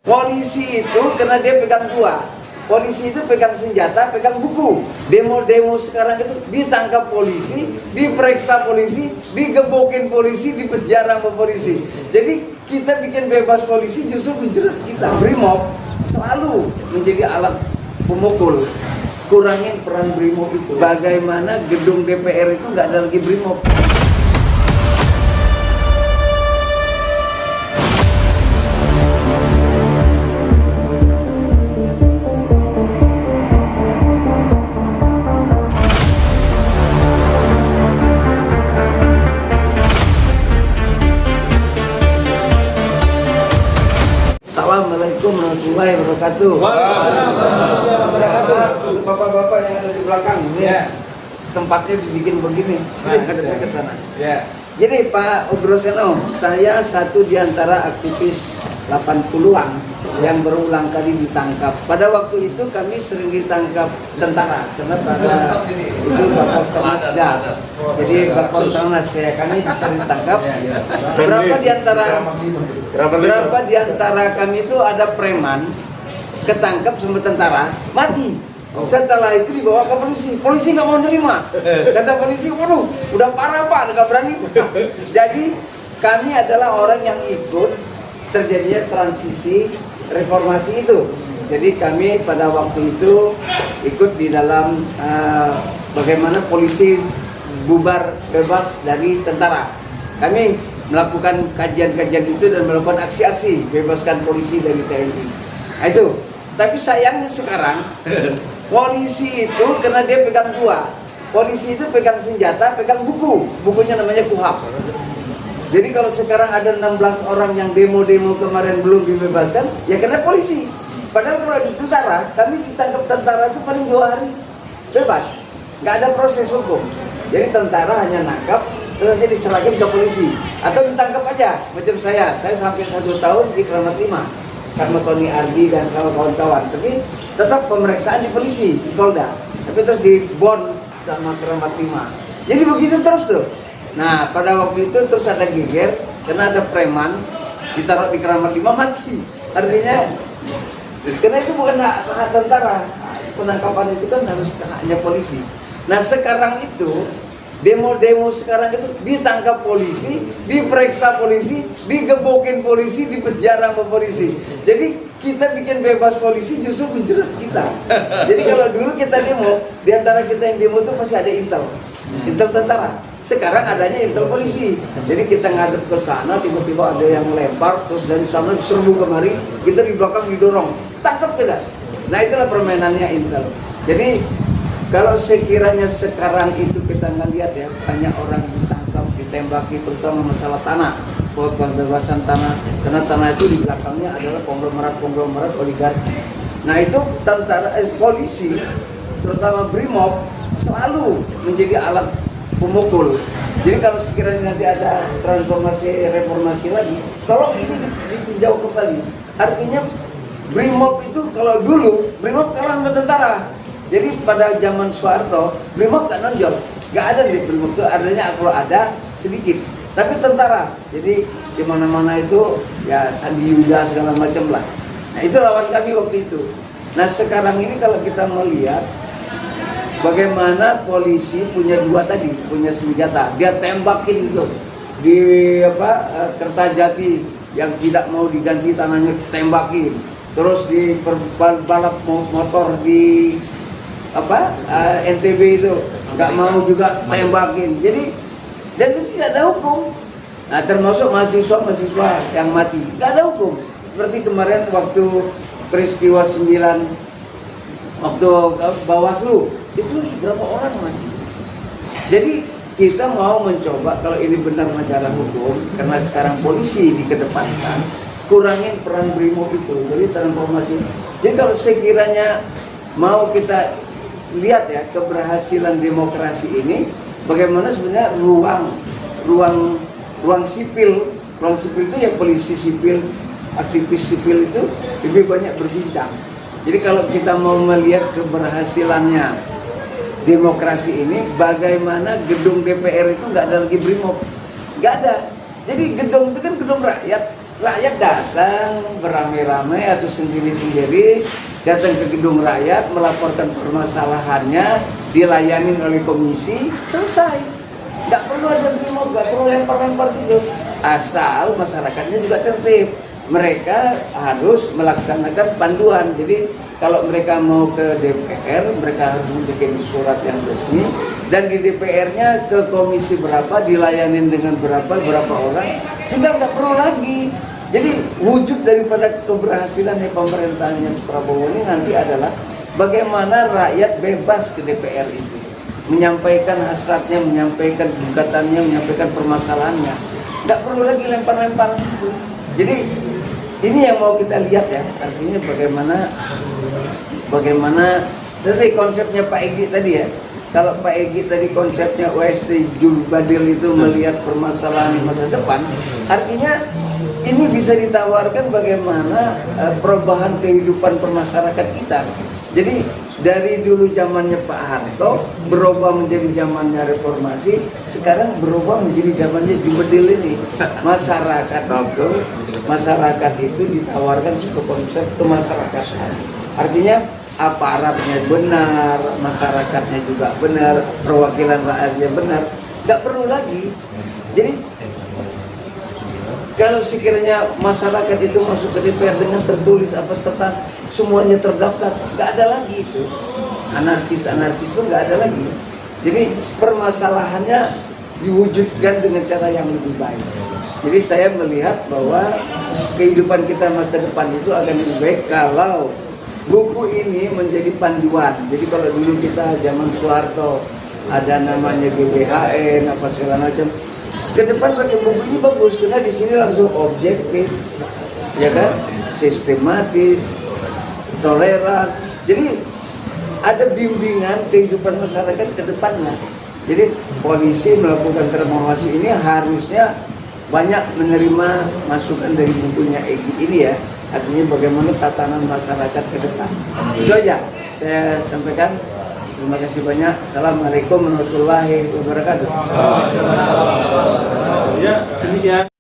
Polisi itu karena dia pegang dua. Polisi itu pegang senjata, pegang buku. Demo-demo sekarang itu ditangkap polisi, diperiksa polisi, digebokin polisi, dipenjara sama polisi. Jadi kita bikin bebas polisi justru menjerat kita. Brimob selalu menjadi alat pemukul. Kurangin peran Brimob itu. Bagaimana gedung DPR itu nggak ada lagi Brimob. Assalamualaikum warahmatullahi wabarakatuh. Bapak-bapak yang ada di belakang ini, tempatnya dibikin begini. Jadi ke sana. Jadi Pak Ugroseno, saya satu di antara aktivis 80-an yang berulang kali ditangkap. Pada waktu itu kami sering ditangkap tentara, karena pada itu Bapak Tanasda. Jadi Bapak Tanas kami sering ditangkap. Berapa di antara kami itu ada preman ketangkap sama tentara mati. Setelah itu dibawa ke polisi nggak mau nerima. Kata polisi, waduh, udah parah Pak, nggak berani. Jadi kami adalah orang yang ikut terjadinya transisi reformasi itu. Jadi kami pada waktu itu ikut di dalam bagaimana polisi bubar bebas dari tentara. Kami melakukan kajian-kajian itu dan melakukan aksi-aksi bebaskan polisi dari TNI. Nah, itu. Tapi sayangnya sekarang polisi itu karena dia pegang dua. Polisi itu pegang senjata, pegang buku. Bukunya namanya KUHAP. Jadi kalau sekarang ada 16 orang yang demo-demo kemarin belum dibebaskan, ya karena polisi. Padahal kalau di tentara, kami ditangkap tentara itu paling 2 hari bebas. Nggak ada proses hukum. Jadi tentara hanya nangkap, terus nanti diserahkan ke polisi. Atau ditangkap aja, macam saya sampai 1 tahun di Kramat 5. Sama Tony Ardi dan sama kawan-kawan, tapi tetap pemeriksaan di polisi, di Polda, tapi terus di Bon sama Kramat 5. Jadi begitu terus tuh. Nah pada waktu itu terus ada geger karena ada preman ditaruh di Kramat 5 mati. Artinya karena itu bukan hak tentara, penangkapan itu kan harus haknya polisi. Nah sekarang itu demo-demo sekarang itu ditangkap polisi, diperiksa polisi, digebokin polisi, dipenjara sama polisi. Jadi kita bikin bebas polisi justru menjerat kita. Jadi kalau dulu kita demo, di antara kita yang demo itu pasti ada intel tentara. Sekarang adanya intel polisi. Jadi kita ngadep ke sana, tiba-tiba ada yang lempar, terus dari sana serbu kemari, kita di belakang didorong, tangkap kita. Nah itulah permainannya intel. Jadi kalau sekiranya sekarang itu kita nggak lihat ya, banyak orang ditangkap, ditembaki, terutama masalah tanah, pembebasan tanah, karena tanah itu di belakangnya adalah konglomerat oligarki. Nah itu tentara, polisi, terutama Brimob selalu menjadi alat pemukul. Jadi kalau sekiranya nanti ada transformasi reformasi lagi, kalau ini ditinjau kembali, artinya Brimob itu kalau dulu Brimob kalah sama tentara. Jadi pada zaman Soeharto, Brimob tak nonjol, nggak ada di Brimob itu, adanya kalau ada sedikit. Tapi tentara, jadi di mana-mana itu ya Sandi Yuda segala macam lah. Nah itu lawan kami waktu itu. Nah sekarang ini kalau kita melihat bagaimana polisi punya dua tadi, punya senjata, dia tembakin gitu di Kertajati yang tidak mau diganti tanahnya tembakin, terus di balap motor di NTB itu nggak mau juga tembakin. Jadi dan itu tidak ada hukum. Nah termasuk mahasiswa yang mati nggak ada hukum. Seperti kemarin waktu peristiwa 9 waktu Bawaslu itu berapa orang mati. Jadi kita mau mencoba kalau ini benar negara hukum, karena sekarang polisi dikedepankan, kurangin peran Brimob itu. Jadi transformasi. Jadi kalau sekiranya mau kita lihat ya keberhasilan demokrasi ini, bagaimana sebenarnya ruang sipil itu ya polisi sipil, aktivis sipil itu lebih banyak berbincang. Jadi kalau kita mau melihat keberhasilannya demokrasi ini, bagaimana gedung DPR itu nggak ada lagi Brimob, nggak ada. Jadi gedung itu kan gedung rakyat, rakyat datang beramai-ramai atau sendiri-sendiri datang ke gedung rakyat melaporkan permasalahannya, dilayani oleh komisi, selesai. Nggak perlu ada demo, nggak perlu lempar-lempar gitu. Asal masyarakatnya juga tertib. Mereka harus melaksanakan panduan. Jadi kalau mereka mau ke DPR, mereka harus membuat surat yang resmi. Dan di DPR-nya ke komisi berapa, dilayani dengan berapa orang. Sehingga nggak perlu lagi. Jadi wujud daripada keberhasilan pemerintahan yang Prabowo ini nanti adalah bagaimana rakyat bebas ke DPR itu. Menyampaikan hasratnya, menyampaikan gugatannya, menyampaikan permasalahannya. Nggak perlu lagi lempar-lempar gitu. Jadi ini yang mau kita lihat ya, artinya bagaimana tadi konsepnya Pak Egy tadi ya. Kalau Pak Egy tadi konsepnya OST Jul Badil itu melihat permasalahan di masa depan, artinya ini bisa ditawarkan bagaimana perubahan kehidupan permasyarakat kita. Jadi dari dulu zamannya Pak Harto berubah menjadi zamannya reformasi, sekarang berubah menjadi zamannya Jubedil ini. Masyarakat itu ditawarkan suatu konsep kemasyarakatan. Artinya aparatnya benar, masyarakatnya juga benar, perwakilan rakyatnya benar, nggak perlu lagi. Jadi kalau sekiranya masyarakat itu masuk ke DPR dengan tertulis apa tentang semuanya terdaftar, nggak ada lagi itu. Anarkis itu nggak ada lagi. Jadi permasalahannya diwujudkan dengan cara yang lebih baik. Jadi saya melihat bahwa kehidupan kita masa depan itu akan lebih baik kalau buku ini menjadi panduan. Jadi kalau dulu kita zaman Soeharto ada namanya GBHN apa segala macam, ke depan pakai buku ini bagus karena di sini langsung objektif, ya kan, sistematis, toleran. Jadi ada bimbingan kehidupan masyarakat ke depannya. Jadi polisi melakukan termowasi ini harusnya banyak menerima masukan dari bukunya Egy ini ya. Artinya bagaimana tatanan masyarakat ke depan. Itu aja saya sampaikan. Terima kasih banyak. Assalamualaikum warahmatullahi wabarakatuh. Ya, demikian.